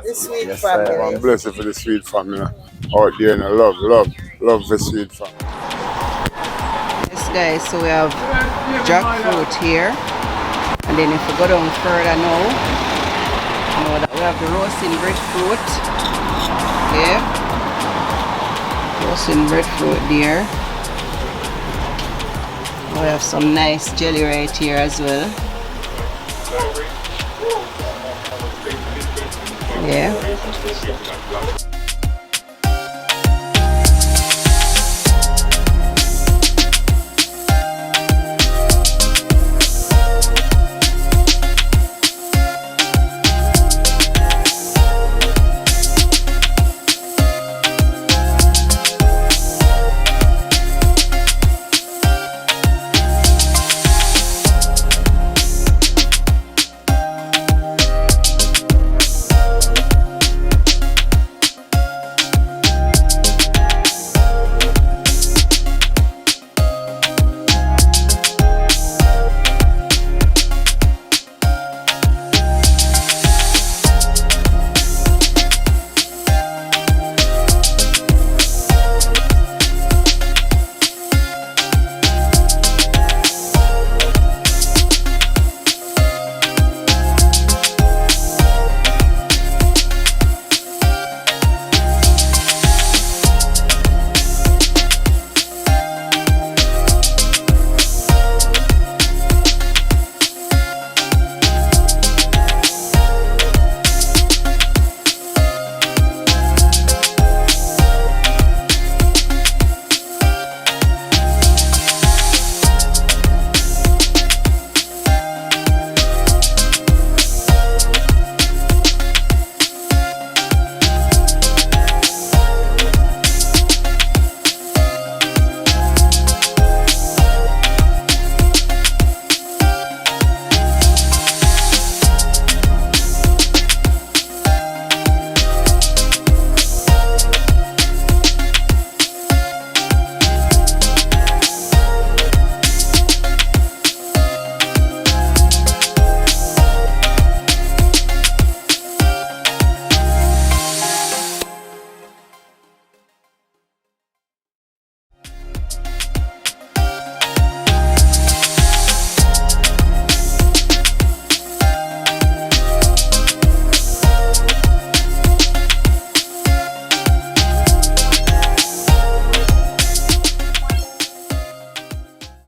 The sweet Yes, family. I'm blessed for the sweet family out there. And I love the sweet family. Yes, guys, so we have jackfruit here. And then if we go down further now, you know that we have the roasting breadfruit. Yeah. Roasting breadfruit there. We have some nice jelly right here as well. Yeah.